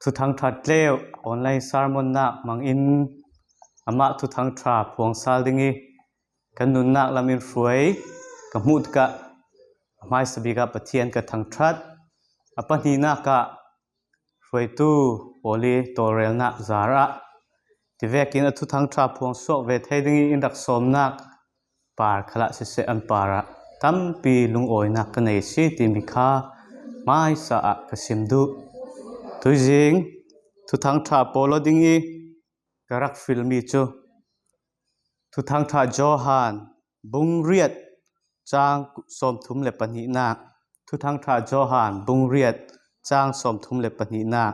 ทุทางทัดเลี้ยวออนไลน์สารมนนักมังอินอามาทุทางทราพวงซาลดิงีกันนุนนักลามินฟวยกับมุดกะไม่สบิกะปะเทียนกับทางทัดอปนีนักะฟวยตูโอลีโตเรลนักซาระที่เวกินทุทางทราพวงโซเวทให้ดิงีอินดักสมนักปาร์คละเสอันปาระตั้มปีลุงโอยนักกันในสิติมิคาไม่สะอาดกสิมดูทุจิงทุทางทราโปโลดิงีกรักฟิลมีจูทุทางทราโจฮันบุงเรียดจางสมทุมเลปนินักทุทางทราโจฮันบุงเรียดจางสมทุมเลปนินัก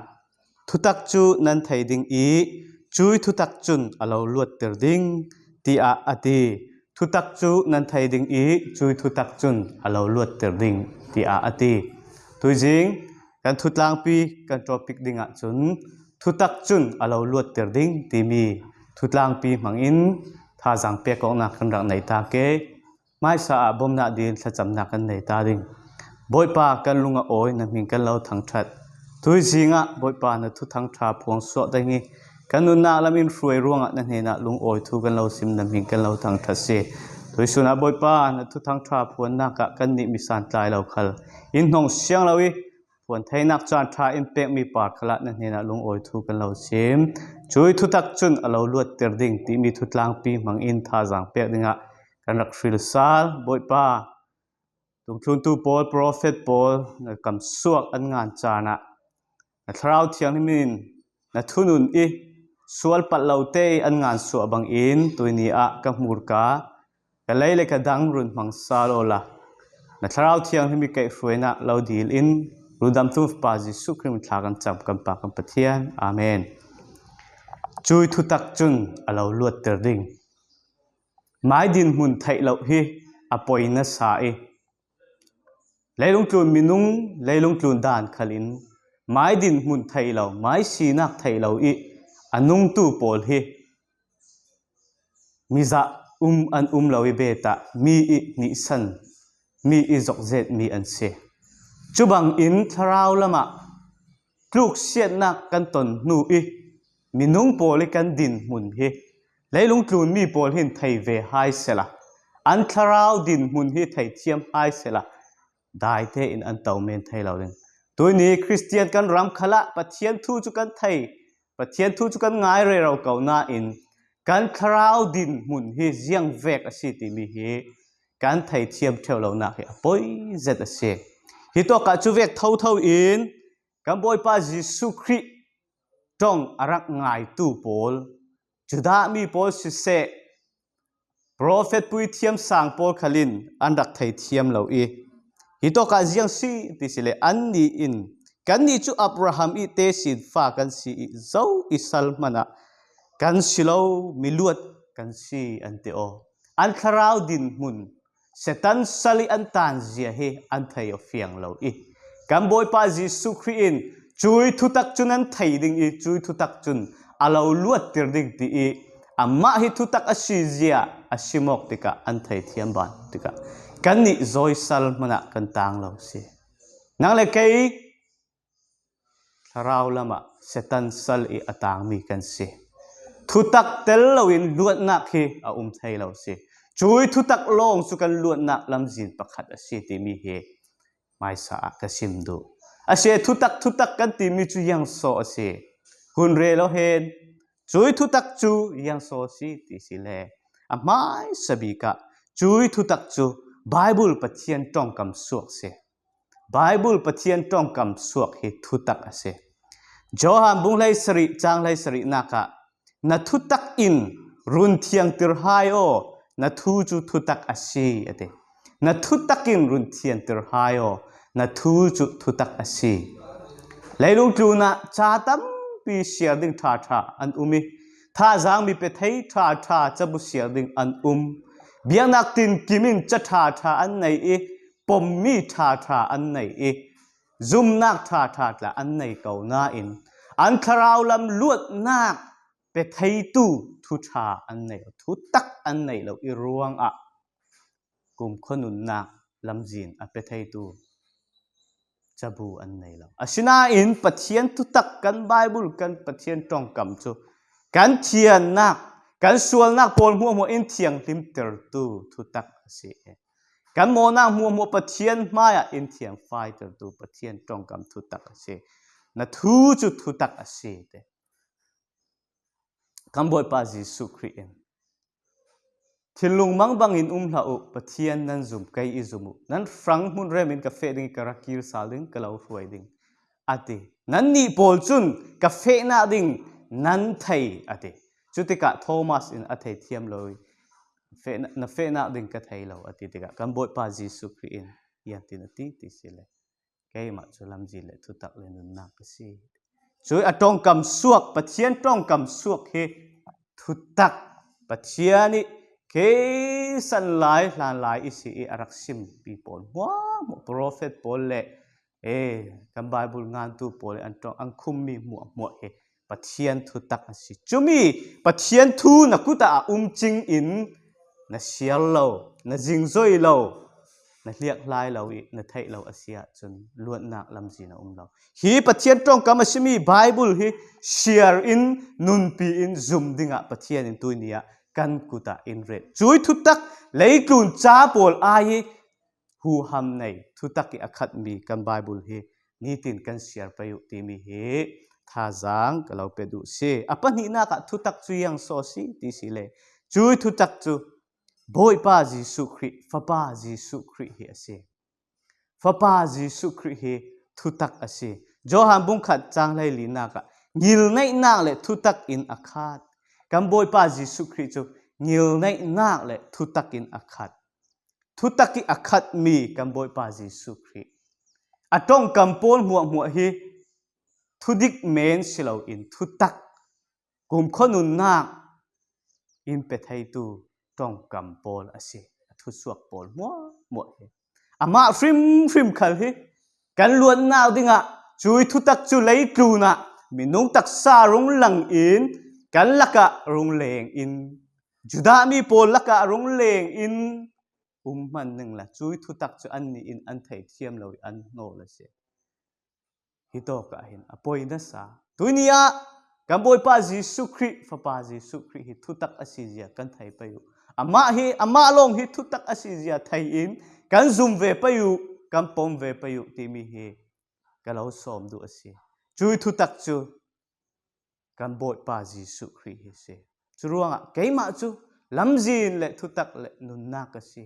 ทุตักจูนันไทยดิงอีจุยทุตักจุนอลาวลวดเตอร์ดิงตีอาอดีทุตักจูนันไทยดิงอีจุยทุตักจุนอลาวลวดเตอร์ดิงตีอาอดีทุจิงกันทุตลางปีกันทรอปิกดิงะจุนทุตักจุนอลาวลวดเตอร์ดิงตีมีทุตลางปีมังอินท่าจังเปียกองนักขันรักในตาเกไม่สะอาดบ่มนาดินสะจำนักกันในตาดิงบ่อยปากันลุงโอยนักมิงกันเล่าทางทัดทุยจิงะบ่อยปานะทุทางทราพวงสวดได้งี้กันนุนนาละมินฟวยร่วงะนั่นเองนะลุงโอยทุกันเล่าซิมนักมิงกันเล่าทางทัดเสทุยสุนัขบ่อยปานะทุทางทราพวงนักกันนิมิสันตายเล่าขลอินหงเสียงเล่าวิพวนไทยนักจานทราอิมเป็กมีปาร์คละนั่นเองนะลุงโอยทุกันเล่าซิมช่วยทุตักจุนอลาวลวดเตอร์ดิงที่มีทุตลางปีมังอินท่าจังเปียกดิงะกันรักฟิลซาลบ่อยปาตุงชุนตูโพลโปรเฟตโพลนะกำสวกอันงานจานะนะทราวเทียงนิมินนะทุนุนอีสวลปัดเหล่าเตยอันงานสวบังอินตัวนี้อะกับมูรกากันเลยเลยกระดังรุนมังซาโลละนะทราวเทียงที่มีเกยฟวยนะเราดีลอินรูดำทุฟปาจิสุคริมทากันจับกันปากกันปะเทียนอาเมนจุยทุตักจุนอลาวลวดเตอร์ดิงไม้ดินหุ่นไทยเหล่าฮีอปอยนัสสาเอเลยลงกลุ่นมินุงเลยลงกลุ่นด่านขลินไม้ดินหุ่นไทยเหล่าไม้สีนักไทยเหล่าอีอนุงตูโปลฮีมิจะอันเหล่าอีเบตามีอีนิสันมีอีจกเจ็ดมีอันเสจุบังอินทราวละมะกลุกเสียนักกันตนนูอีมินุงโปลิกันดินมุนฮีเลยลงกลุ่นมีโปลหินไทยเวไฮเสละอันทราวดินมุนฮีไทยเทียมไฮเสละได้เทอินอันเตาเมนไทยเราเองตัวนี้คริสเตียนกันรำขละปะเทียนทูจุกันไทยปะเทียนทูจุกันง่ายเรเราเก่าหน้าอินกันทราวดินมุนฮีเจียงเวกอสิติมีฮีกันไทยเทียมเท่าเราหน้าฮีปอยเจ็ดเสฮิโตกัจูเวกเท่าอินกันบอยปาจิสุคริจงอารักง่ายตู้โพลจุดามีโพลสิเสโปรเฟตปุยเทียมสังโพลขลินอันดักไทยเทียมเราอีฮิโตกัจียงซีที่สิเลอันนี้อินกันนี้จูอับราฮัมอีเตสินฟ้ากันซีเจ้าอิสัลมานะกันสิเลวมิลวดกันซีอันเตโออันคราวดินมุนเซตันสลีอันตันเจียเฮอันไทยเฟียงเราอีกันบอยปาจิสุครีนจุยทุตักจุนอันไทยดิ่งอีจุยทุตักจุนอาลาวลวดเตอร์ดิ่งตีอีอามาฮิทุตักอาชิเจียอาชิมอกติกาอันไทยเทียมบานติกากันนี่จอยสัลมันกันต่างเราสินั่งเล็กไอ้ทราวละมาเซตันสัลอีอัตางมีกันสิทุตักเตลเราอินลวดนักฮีอาไทยเราสิจุยทุตักลงสุกันลวดนักลำจินประคัดสิที่มีเฮไม่สะอาดกสิมดูอาเสทุตักกันที่มีจุยังโซอาเสคุณเรลเฮนจุยทุตักจูยังโซสิที่สิเลอาไม่สบิกะจุยทุตักจูไบเบิลปะเทียนตรงคำสวกเสไบเบิลปะเทียนตรงคำสวกให้ทุตักเสโจฮันบุงไลสริจางไลสรินักะนัทุตักอินรุนเทียงติรไฮโอนัทูจูทุตักอาชีอเดนัทุตักอินรุนเทียงติรไฮโอนัทูจูทุตักอาชีเลยลุงจูนะชาตัมปีเสียดิ่งท่าอันมีท่าจางมีเปทให้ท่าจะบุเสียดิ่งอันเบียงนักตินกิมินจะท่าอันไหนปมมีท่าอันไหนซุมนักท่าละอันไหนเก่าหน้าอินอันคราวลำลวดนักเปทให้ตู้ทุท่าอันไหนทุตักอันไหนเรารวงกุมขนุนนักลำจินอันเปทให้ตู้ จะบูอันไหนเราอาชินาอินปะเทียนทุตักกันไบเบิลกันปะเทียนตรงกำจูกันเทียนนักกันส่วนนักปนหัวอินเทียงลิมเตอร์ตูทุตักเสียกันโมนักมัวปะเทียนมาอินเทียงไฟเตอร์ตูปะเทียนตรงกำทุตักเสียนัทูจุทุตักเสียเดกันบ่อยปาจิสุครีเอนทิลุงมังบังอินลาอุปะเทียนนั้นซุมไกอิซุมุนั้นฟรังมุนเรมินกาเฟดิงกราคิรซาลิงกลาวฟวยดิงอตินั้นนี่โพลจุนกาเฟนาดิงนั้นไทยอติจุติกะโทมัสอินอติเทียมเลยเฟนาดิงกะไทยเราอติติกะกันบ่อยปาจิสุครีเอนยันตินติติสิเลแกมาจุลัมจิเลทุตักเลนุนนักสิช่วยอตรงกำสวกปะเทียนตรงกำสวกเฮทุตักปะเทียนี่เคสันหลายหลายอิสิอารักซิมปีปอนว้าหมอโปรเฟตปอลเล่กันไบเบิลงานตูปอลอันตรงอันคุมมีมัวเฮปะเทียนทุตักสิจุมีปะเทียนทูนักุตาจิงอินนะเชียลเรานะจิงซอยเรานะเรียกลายเราอีนะไทยเราอาเซียจนล้วนนักลำจีนะเราฮีปะเทียนตรงกับมันชิมีไบเบิลฮีเชียร์อินนุนปีอินซุมดิงะปะเทียนอินตัวนี้กันกุตาอินเรดจุยทุตักเลยกลุ่นจ้าปอลอายหูฮัมในทุตักอีอักขัดมีกันไบเบิลฮีนี่ตินกันเชียร์ไปอยู่ที่มีเฮท่าจางก็เราไปดูเสียอปันนี้นักทุตักจุยังโซซีที่สิเลจุยทุตักจูบ่อยป้าจิสุครีฟ้าป้าจิสุครีเฮเสียฟ้าป้าจิสุครีเฮทุตักเสียจอหันบุ้งขัดจางเลยลีนักยิลในนักเลยทุตักอินอักขัดกันบ่อยป้าจิสุครีจูยิลในนักเลยทุตักอินอักขัดทุตักอินอักขัดมีกันบ่อยป้าจิสุครีอัตรงกันปนมัวฮีทุดิกเมนสิเราอินทุตักกุมขนุนนักอินเป็ดให้ตูตรงกำปอลอาศัยทุสวกปอลมัวเฮอามาฟริมขัลเฮกันล้วนน่าดิ่งอ่ะจุยทุตักจุเลยกลูน่ะมีนุ่งตักซารงหลังอินกันลักะรงเลงอินจุดามีปอลลักะรงเลงอินมันหนึ่งละจุยทุตักจุอันนี้อินอันไทยเทียมเราอันโนละเสียฮิโตกะเห็นอภัยนัสสาตัวนี้อ่ะกันบ่อยป้าจิสุครีฟ้าป้าจิสุครีฮิทุตักอาศัยกันไทยไปอยู่อามาลงฮิทุตักอาศัยไทยอินกันซุ่มเวไปอยู่กันปมเวไปอยู่ที่มีเฮกันเราสอมดูอาศัยจุยทุตักจูกันบ่อยป้าจิสุครีเฮเสจูรัวงะเกยมาจูลำจีนเละทุตักเละนุนนักสิ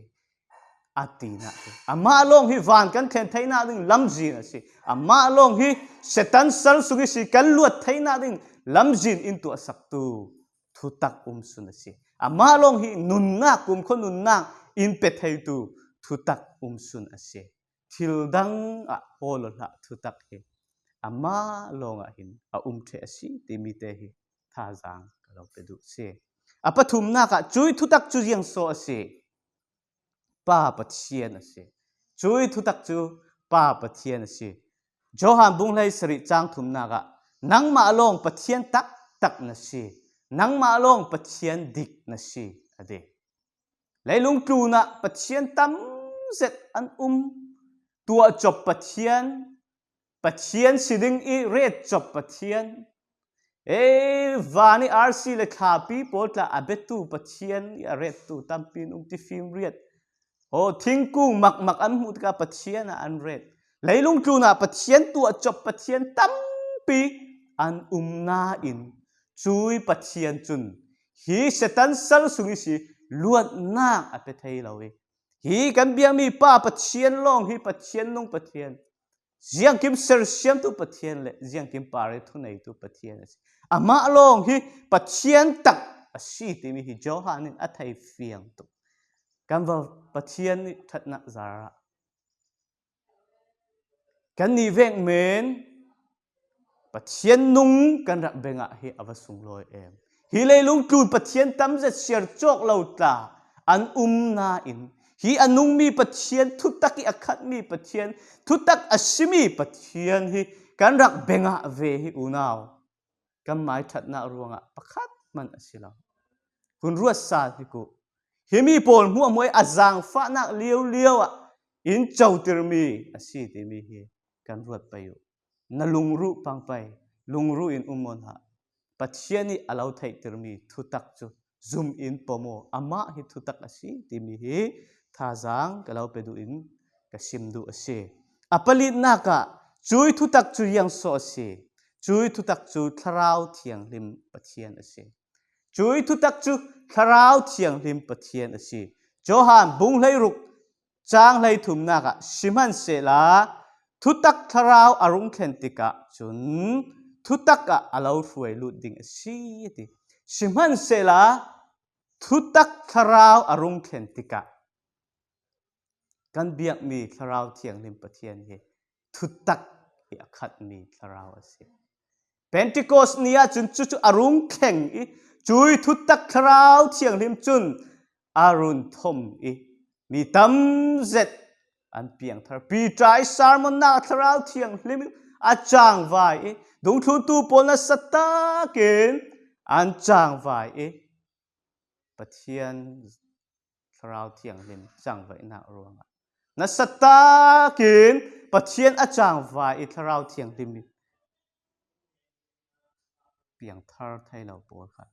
อาตีนะอามาลงฮิวานกันเทนไทยนาดึงลำจีนสิอามาลงฮิเซตันสัลสุกิสิกันลวดไทยนาดึงลำจีนอินตัวสักตูทุตักสุนสิอามาลงฮินุนนักคนนุนนักอินเป็ดให้ตูทุตักสุนสิทิลดังโฮลละทุตักเฮอามาลงหินเทสิติมิเตหิท่าจางเราไปดูสิปฐุมนักจุยทุตักจุยังโซสิป้าปะเทียนสิจุยทุตักจูป้าปะเทียนสิจอหันบุงเลยสริจางทุมนักนังมาลงปะเทียนตักนะสินังมาลงปะเทียนดิกนะสิอเดเลยลุงกลูนะปะเทียนตั้มเสร็จอันตัวจบปะเทียนสิดึงอีเรศจบปะเทียนวานี่อาร์ซีเลขาปีโปตละอเบตูปะเทียนอเรศตูตั้มปีนที่ฟิล์มเรียดโอ้ทิ้งกุ้งหมักอันมุดกับปะเทียนอันเรศเลยลุงกลูนะปะเทียนตัวจบปะเทียนตั้มปีอันนาอินจุยปะเทียนจุนฮีเซตันสัลสุงิสิลวดนักอเปไทยเราฮีกันเบียมีป้าปะเทียนลงฮีปะเทียนลงปะเทียนเจียงกิมเซอร์เซียมตุปะเทียนเลยเจียงกิมปาร์ทุนไหนตุปะเทียนอามาลงฮีปะเทียนตักสิที่มีฮีจอฮานินอัฐิเฟียงตุกันว่าปะเทียนนี่ทัดนักจาระกันนี่เวงเมนปะเทียนนุ่งกันรักเบงะฮีอวสุงลอยฮีเลยลุงกลูปะเทียนตั้มจะเชียร์โจกเราตาอันนาอินฮีอันนุ่งมีปะเทียนทุตักอีอักขัดมีปะเทียนทุตักอาชิมีปะเทียนฮีกันรักเบงะเวฮีอุนาวกันหมายทัดนักรวงะปะขัดมันอสิลาคุณรัวซาฮิกุฮีมีปอลมัวมวยอาจางฟ้านักเลี้ยวอินเจ้าติรมีอสิติมีฮี กันรวดไปอยู่นลุงรู้ปังไปลุงรู้อินมอนฮะปัจเจียนี่อาเราไทยติรมีทุตักจูzoom in pomo ama hi thutak asi timi hi thazang kalau pedu in kasimdu ase apali naka chui thutak chu yang so ase chui thutak chu tharau thiang lim pathian ase chui thutak chu tharau thiang lim pathian ase johan bung hlei ruk chang hlei thum naka siman se la thutak tharau arung khentika chun thutaka alau ruai lut ding ase ti siman se la thutak tharau arung khentika kan biak mi tharau thiang lim pathian he thutak hi akhat mi tharau ase pentecost nia chun chu arung kheng i chui thutak tharau thiang lim chun arun thom i mi tam zet an piang thar pi trai sermon na tharau thiang lim achang vai i dung thu tu pol na sata ken an chang vai i pathian tharau thiang lim chang vai na ruanga na sata kin pathian achang vai i tharau thiang lim piang thar thai lo pol kha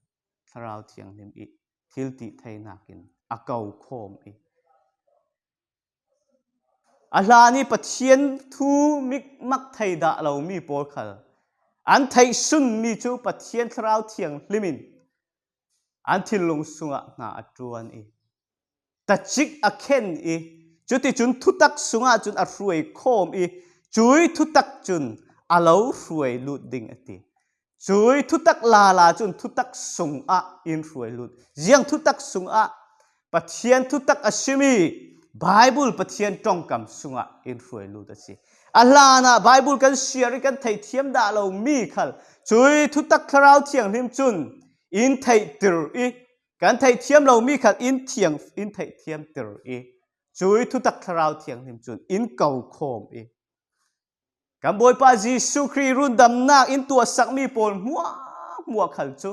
tharau thiang lim i thil ti thai nakin akau khom i alani pathian thu mik mak thai da lo mi pol khal an thai sun mi chu pathian tharau thiang limin an thil lung sunga na atuan i tachik akhen i chuti chun thutak sunga chun a ruai khom i chui thutak chun alo ruai lut ding ati chui thutak la chun thutak sunga in ruai lut jiang thutak sunga pathian thutak asimi bible pathian tongkam sunga in ruai lut asi alana bible kan share kan thai thiam da lo mi khal chui thutak tharau thiang lim chun in thai tir i kan thai thiam lo mi khat in thai thiam tir i chui thutak tharau thiang lim chun in kau khom i kan boi pa jisu khri run dam na in tua sak mi pol mua khal chu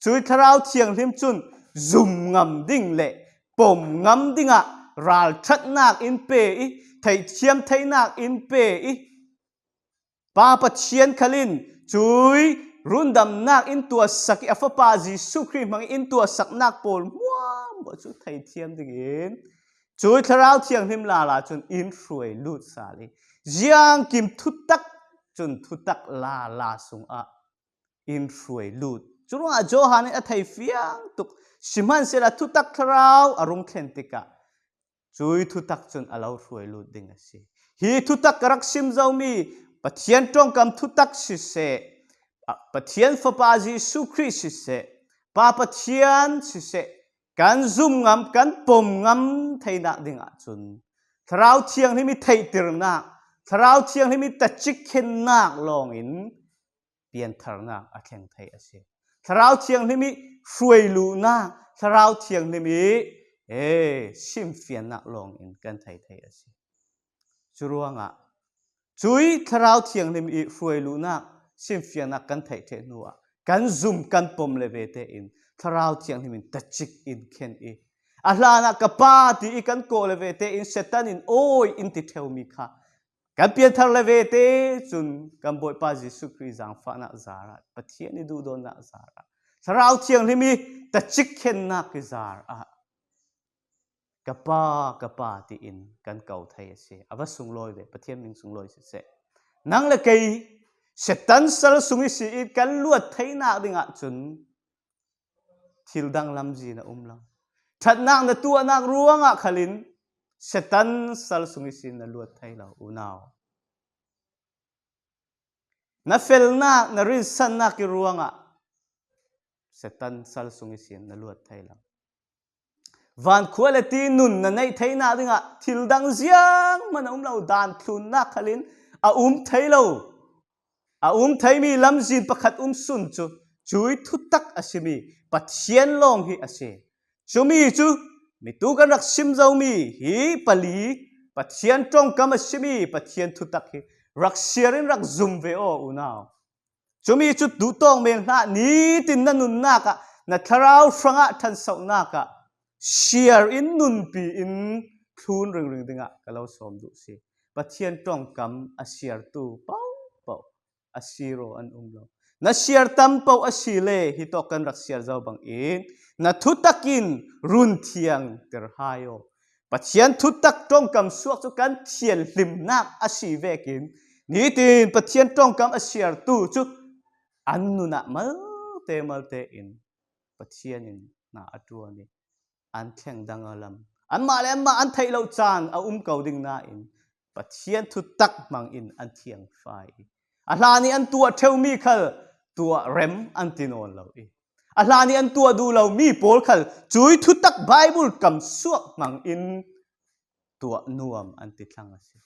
chui tharau thiang lim chun zum ngam ding le pom ngam dinga ral that nak in pe i thai thiam thai nak in pe i pa pathian khalin chui rundam nak in tua sak afa pa jisu khri mang in tua sak nak pol mo chu thai thiam dingin chui tharau thiang him la chun in ruai lut sali jiang kim thutak chun thutak la sung a in ruai lut churunga johan a thai fiang tuk siman sela thutak tharau arung khentika chui thutak chun alo ruai lut ding ase hi thutak rak sim zomi pathian tong kam thutak si se pathian fapa jisu christ si se pa pathian si se kan zum ngam kan pom ngam thaina dinga chun tharau thiang ni mi thei tirna tharau thiang ni mi tachik khen nak long in pian tharna a kheng thei ase tharau thiang ni mi ruai lu na tharau thiang ni mi sim fian nak long in kan thei ase churuanga chui tharau thiang ni mi ruai lu na sim fian nak kan thei nuwa kan zum kan pom leve te in tharau thiang ni min tachik in khen i ahlana kapa ti i kan ko leve te in setan in oi in ti theu mi kha kan pian thar leve te chun kan boi pa jisu christ jang fa na zara pathian ni du don na zara tharau thiang ni mi tachik khen na ki zar a kapa ti in kan kau thai ase ava sungloi ve pathian ning sungloi se nang le kei setan sal sungi si it kan luat thaina dinga chun thildang lamji na umlang that nak na tu anak ruanga khalin setan sal sungi si na luat thaila unaw na fel na rin san na ki ruanga setan sal sungi si na luat thaila van quality nun na nei thaina dinga thildang ziang man umlo dan thun na khalin a thailo a thai mi lamjin pakhat sun chu chui thutak asimi pathian long hi ase chumi chu mi tu kan rak sim zo mi hi pali pathian tong kam asimi pathian thutak hi rak siarin rak zum ve o unaw chumi chu du tong meng na ni tin na nun na ka na tharau franga than sau na ka share in nun pi in thun ring dinga kalau som du si pathian tong kam asiar tu pau asiro an lo na siar tam pau asile hi to kan rak siar zo bang in na thutakin run thiang ter hayo pathian thutak tong kam suak chu kan thian lim nak asi vekin ni tin pathian tong kam asiar tu chu annu na malte in pathian in na atuani an thleng dangalam an ma le ma an thei lo chan a kau ding na in pathian thu tak mang in an thiang fai a hlani an tua theu mi khal tua rem an tinon lo i a hlani an tua du lo mi pol khal chui thu tak bible kam suak mang in tua nuam an ti thlang ase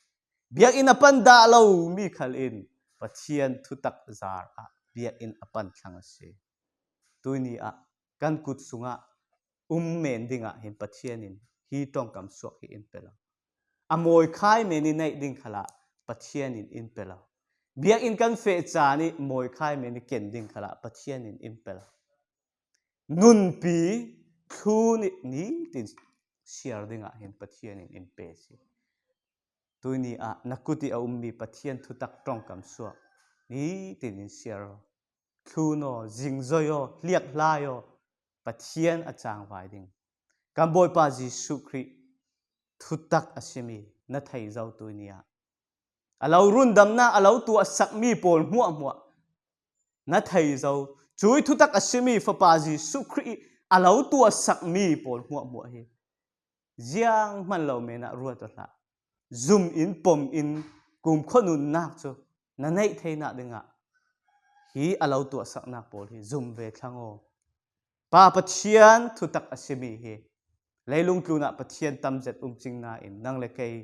biak in apan da lo mi khal in pathian thu tak zar a biak in apan thlang ase tuini a kan kut sunga men dinga hin pathian in hi tong kam suak hi in pela amoi khai meni nei ding khala pathian in pela biak in kan fe cha ni moi khai meni ken ding khala pathian in pela nun pi thu ni tin siar dinga hin pathian in pe si tuini a nakuti a ummi pathian thu tak tong kam suak ni tin in siar thu no jingzoyo liak layo pathian achang vai ding kamboi pa jisu khri thutak asimi na thei zau tuinia alo run damna alo tu sakmi pol muwa na thei zau chui thutak asimi fa pa jisu khri alo tu sakmi pol muwa hi jiang man lo me na ruat la zoom in pom in kum khonun nak chu na nei theina dinga hi alo tu sakna pol hi zoom ve thango pa pathian thutak asimi hi leilung tluna pathian tamjet ching na in nang le kei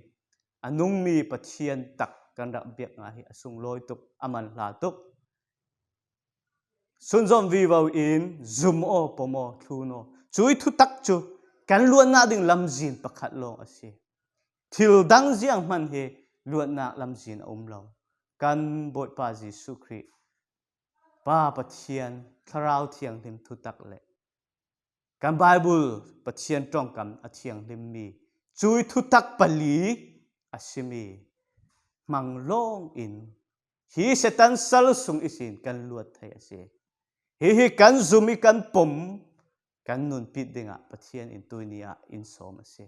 anung mi pathian tak kan ra biak nga hi asung loi tuk aman la tuk sunzom vi vào in zoom o pomo thuno chui thu tak chu kan luan na ding lamjin pakhat long ase thil dang jiang man he luan na lamjin lo kan boi pa jisu khri pa pathian tharau thiang lim thu tak le kan bible pathian tong kam athiang lim mi chui thu tak pali asimi mang long in hi setan sal sung isin kan luat thai ase hi kan zumi kan pom kan nun pit dinga pathian in tuinia in som ase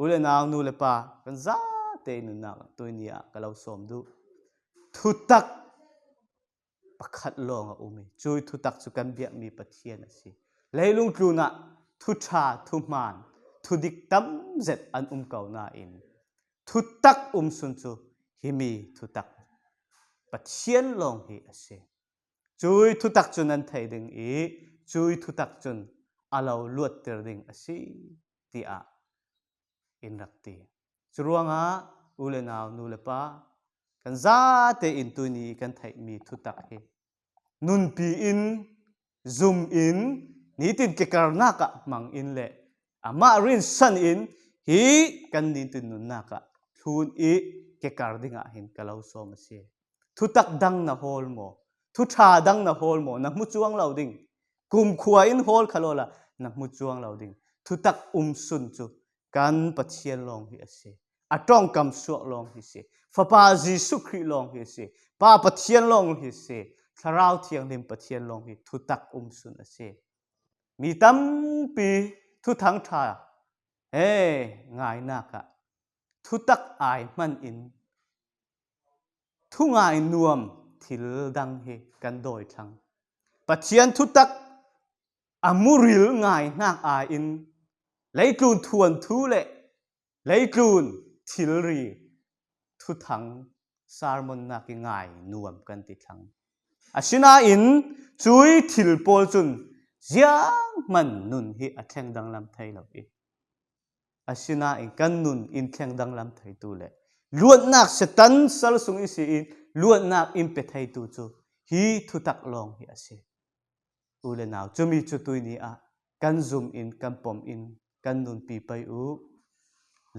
ule naw nu le pa kan za te nun na tuinia kalau som du thu tak pakhat long a umi chui thu tak chu kan biak mi pathian ase leilung tluna thu tha thu man thu dik tam zet an kau na in thu tak sun chu himi thu tak pathian long hi ase chui thu tak chun an thei ding i chui thu tak chun alo luat ter ding ase ti a in rakti churuanga ule naw nu le pa kan za te in tuini kan thei mi thu tak hi nun pi in zoom in ni tin ke karna ka mang in le ama rin san in hi kan ni tin nun na ka thun i ke kar dinga hin kalau som ase thu tak dang na hol mo thu tha dang na hol mo na mu chuang lo ding kum khuwa in hol khalola na mu chuang lo ding thu tak sun chu kan pathian long hi ase atong kam suak long hi se fa pa jisu khri long hi se pa pathian long hi se tharau thiang lim pathian long hi thu tak sun ase mi tam pi thu thang tha ngai na ka thu tak ai man in thu ngai nuam thil dang hi kan doi thang pathian thu tak amuril ngai nak a in leitlun thuan thu le leitlun thil ri thu thang sarmon na ki ngai nuam kan ti thang asina in chui thil pol chun jiang man nun hi atheng dang lam thai lo i asina in kan nun in thleng dang lam thai tu le luat nak setan sal sung isi in luat nak in pe thai tu chu hi thu tak long hi ase ule naw chumi chu tuini a kan zoom in kan pom in kan nun pi pai u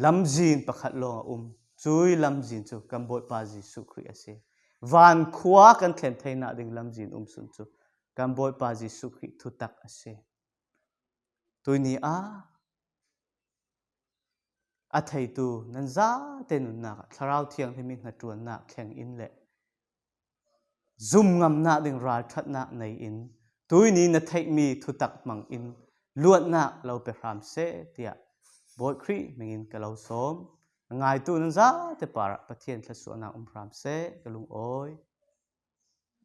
lamjin pakhat long chui lamjin chu kan boi pa jisu khri ase van khwa kan thlen theina ding lamjin sun chu kan boi pa jisu khri thu tak ase tuini a a thei tu nan za te nun na tharau thiang hemi na tuan na khleng in le zum ngam na ding ral that na nei in tui ni na thei mi thu tak mang in luat na lo pe ram se tia boy khri mengin ka lo som ngai tu nan za te par pathian thla su na ram se kalung oi